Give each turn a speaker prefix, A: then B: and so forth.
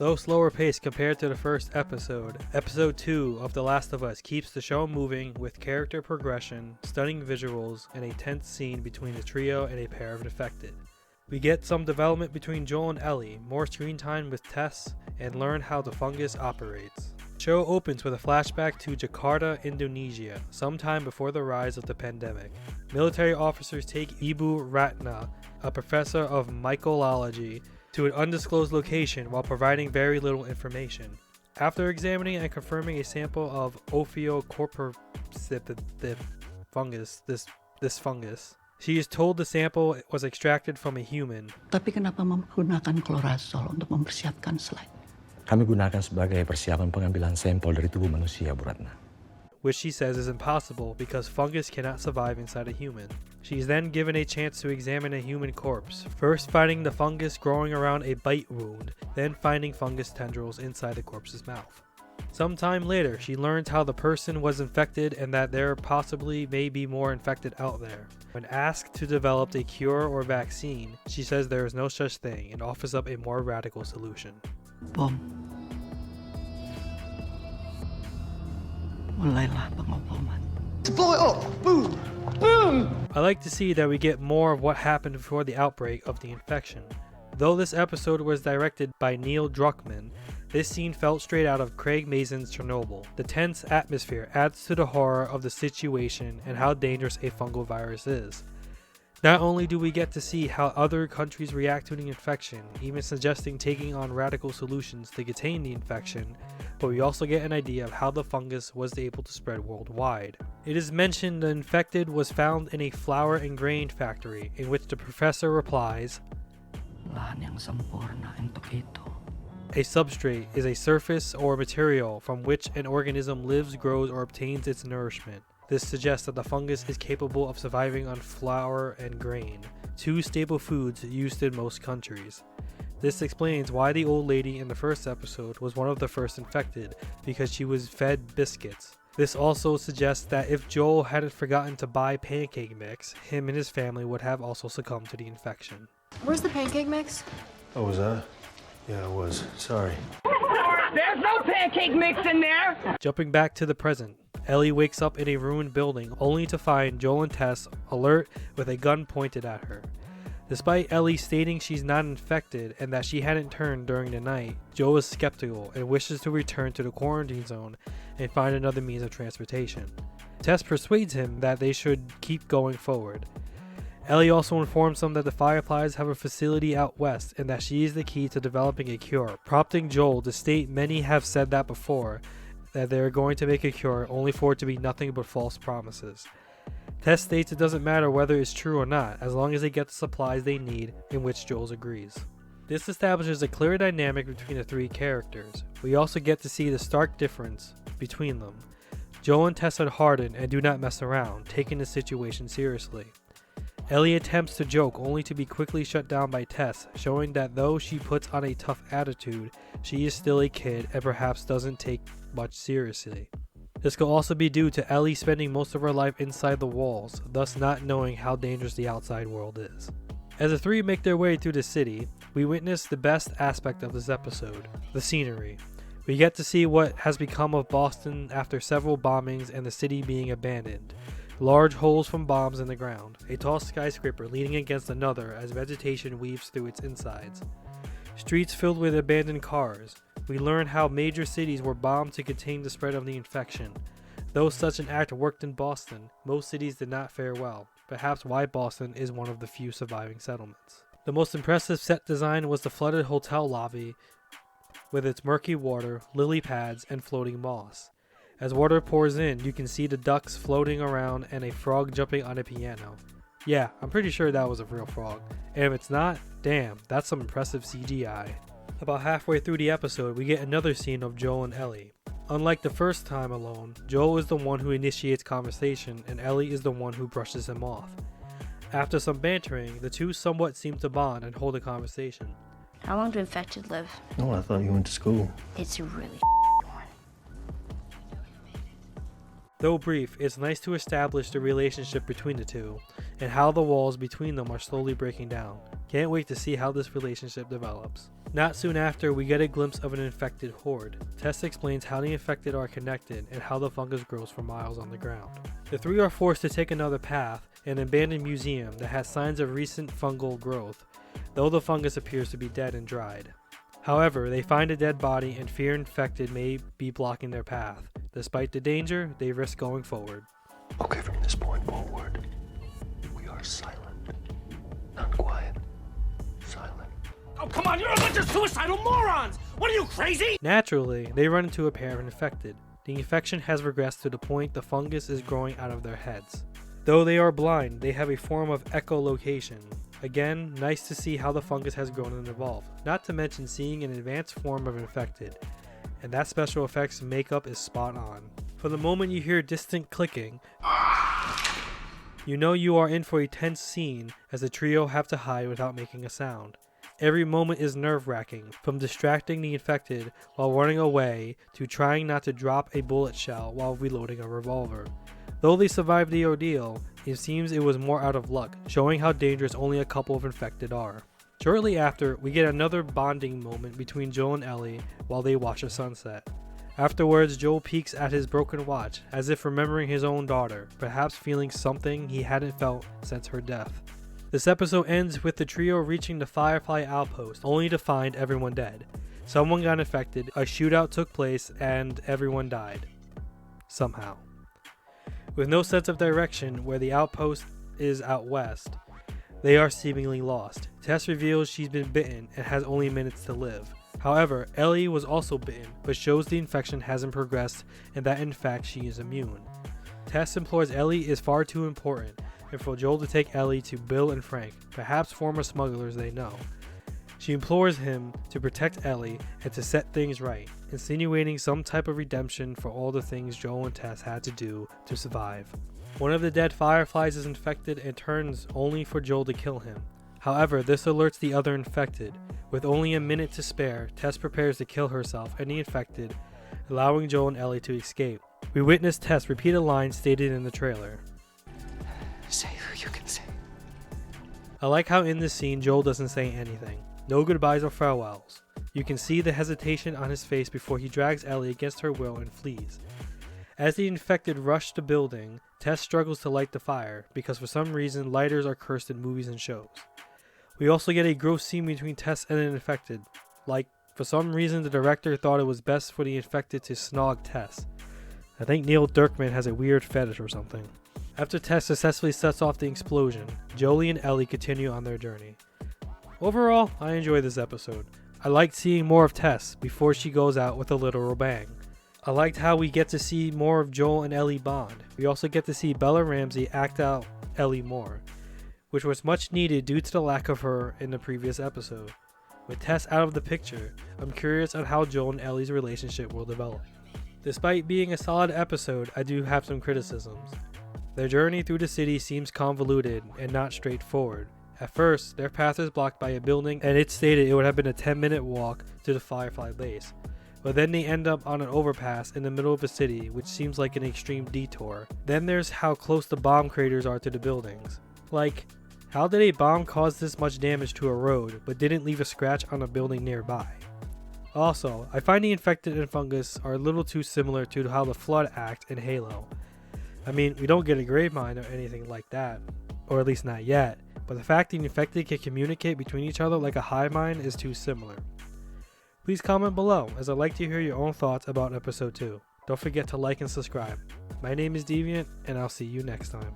A: Though slower paced compared to the first episode, episode 2 of The Last of Us keeps the show moving with character progression, stunning visuals, and a tense scene between a trio and a pair of infected. We get some development between Joel and Ellie, more screen time with Tess, and learn how the fungus operates. The show opens with a flashback to Jakarta, Indonesia, sometime before the rise of the pandemic. Military officers take Ibu Ratna, a professor of mycology, to an undisclosed location while providing very little information. After examining and confirming a sample of Ophiocordyceps fungus, this fungus, she is told the sample was extracted from a human.
B: Tapi kenapa menggunakan klorazol untuk mempersiapkan slide?
C: Kami gunakan sebagai persiapan pengambilan sampel dari tubuh manusia, Bu Ratna.
A: Which she says is impossible because fungus cannot survive inside a human. She is then given a chance to examine a human corpse, first finding the fungus growing around a bite wound, then finding fungus tendrils inside the corpse's mouth. Sometime later, she learns how the person was infected and that there possibly may be more infected out there. When asked to develop a cure or vaccine, she says there is no such thing and offers up a more radical solution.
B: Bom. Mulailah pengoboman.
D: Blow it up! Boom! Boom!
A: I like to see that we get more of what happened before the outbreak of the infection. Though this episode was directed by Neil Druckmann, this scene felt straight out of Craig Mazin's Chernobyl. The tense atmosphere adds to the horror of the situation and how dangerous a fungal virus is. Not only do we get to see how other countries react to the infection, even suggesting taking on radical solutions to contain the infection, but we also get an idea of how the fungus was able to spread worldwide. It is mentioned the infected was found in a flour and grain factory, in which the professor replies,
B: Lahan yang sempurna untuk itu.
A: A substrate is a surface or material from which an organism lives, grows, or obtains its nourishment. This suggests that the fungus is capable of surviving on flour and grain, two staple foods used in most countries. This explains why the old lady in the first episode was one of the first infected, because she was fed biscuits. This also suggests that if Joel hadn't forgotten to buy pancake mix, him and his family would have also succumbed to the infection.
E: Where's the pancake mix?
D: Oh, was that? Yeah, it was. Sorry.
F: There's no pancake mix in there!
A: Jumping back to the present, Ellie wakes up in a ruined building only to find Joel and Tess alert with a gun pointed at her. Despite Ellie stating she's not infected and that she hadn't turned during the night, Joel is skeptical and wishes to return to the quarantine zone and find another means of transportation. Tess persuades him that they should keep going forward. Ellie also informs them that the Fireflies have a facility out west and that she is the key to developing a cure, prompting Joel to state many have said that before, that they are going to make a cure only for it to be nothing but false promises. Tess states it doesn't matter whether it's true or not, as long as they get the supplies they need, in which Joel agrees. This establishes a clear dynamic between the three characters. We also get to see the stark difference between them. Joel and Tess are hardened and do not mess around, taking the situation seriously. Ellie attempts to joke only to be quickly shut down by Tess, showing that though she puts on a tough attitude, she is still a kid and perhaps doesn't take much seriously. This could also be due to Ellie spending most of her life inside the walls, thus not knowing how dangerous the outside world is. As the three make their way through the city, we witness the best aspect of this episode, the scenery. We get to see what has become of Boston after several bombings and the city being abandoned. Large holes from bombs in the ground, a tall skyscraper leaning against another as vegetation weaves through its insides. Streets filled with abandoned cars. We learn how major cities were bombed to contain the spread of the infection. Though such an act worked in Boston, most cities did not fare well, perhaps why Boston is one of the few surviving settlements. The most impressive set design was the flooded hotel lobby with its murky water, lily pads, and floating moss. As water pours in, you can see the ducks floating around and a frog jumping on a piano. Yeah, I'm pretty sure that was a real frog. And if it's not, damn, that's some impressive CGI. About halfway through the episode, we get another scene of Joel and Ellie. Unlike the first time alone, Joel is the one who initiates conversation and Ellie is the one who brushes him off. After some bantering, the two somewhat seem to bond and hold a conversation.
E: How long do infected live?
D: Oh, I thought you went to school.
E: It's really one.
A: Though brief, it's nice to establish the relationship between the two, and how the walls between them are slowly breaking down. Can't wait to see how this relationship develops. Not soon after, we get a glimpse of an infected horde. Tess explains how the infected are connected and how the fungus grows for miles on the ground. The three are forced to take another path, an abandoned museum that has signs of recent fungal growth, though the fungus appears to be dead and dried. However, they find a dead body and fear infected may be blocking their path. Despite the danger, they risk going forward.
D: Okay, from this point forward, we are silent. Not quiet. Silent.
F: Oh, come on, you're a bunch of suicidal morons! What are you, crazy?
A: Naturally, they run into a pair of infected. The infection has regressed to the point the fungus is growing out of their heads. Though they are blind, they have a form of echolocation. Again, nice to see how the fungus has grown and evolved, not to mention seeing an advanced form of infected. And that special effects makeup is spot on. From the moment you hear distant clicking, you know you are in for a tense scene as the trio have to hide without making a sound. Every moment is nerve-wracking, from distracting the infected while running away to trying not to drop a bullet shell while reloading a revolver. Though they survived the ordeal, it seems it was more out of luck, showing how dangerous only a couple of infected are. Shortly after, we get another bonding moment between Joel and Ellie while they watch a sunset. Afterwards, Joel peeks at his broken watch, as if remembering his own daughter, perhaps feeling something he hadn't felt since her death. This episode ends with the trio reaching the Firefly outpost, only to find everyone dead. Someone got infected, a shootout took place, and everyone died. Somehow. With no sense of direction where the outpost is out west, they are seemingly lost. Tess reveals she's been bitten and has only minutes to live. However, Ellie was also bitten, but shows the infection hasn't progressed and that in fact she is immune. Tess implores Ellie is far too important, and for Joel to take Ellie to Bill and Frank, perhaps former smugglers they know. She implores him to protect Ellie and to set things right, insinuating some type of redemption for all the things Joel and Tess had to do to survive. One of the dead Fireflies is infected and turns only for Joel to kill him. However, this alerts the other infected. With only a minute to spare, Tess prepares to kill herself and the infected, allowing Joel and Ellie to escape. We witness Tess repeat a line stated in the trailer.
C: Say who you can say.
A: I like how in this scene Joel doesn't say anything. No goodbyes or farewells. You can see the hesitation on his face before he drags Ellie against her will and flees. As the infected rush the building, Tess struggles to light the fire because for some reason lighters are cursed in movies and shows. We also get a gross scene between Tess and an infected. Like, for some reason the director thought it was best for the infected to snog Tess. I think Neil Druckmann has a weird fetish or something. After Tess successfully sets off the explosion, Jolie and Ellie continue on their journey. Overall, I enjoyed this episode. I liked seeing more of Tess before she goes out with a literal bang. I liked how we get to see more of Joel and Ellie bond. We also get to see Bella Ramsey act out Ellie more, which was much needed due to the lack of her in the previous episode. With Tess out of the picture, I'm curious on how Joel and Ellie's relationship will develop. Despite being a solid episode, I do have some criticisms. Their journey through the city seems convoluted and not straightforward. At first, their path is blocked by a building and it stated it would have been a 10-minute walk to the Firefly base. But then they end up on an overpass in the middle of a city, which seems like an extreme detour. Then there's how close the bomb craters are to the buildings. Like, how did a bomb cause this much damage to a road but didn't leave a scratch on a building nearby? Also, I find the infected and fungus are a little too similar to how the Flood act in Halo. I mean, we don't get a grave mine or anything like that, or at least not yet, but the fact the infected can communicate between each other like a hive mind is too similar. Please comment below, as I'd like to hear your own thoughts about episode 2. Don't forget to like and subscribe. My name is Deviant, and I'll see you next time.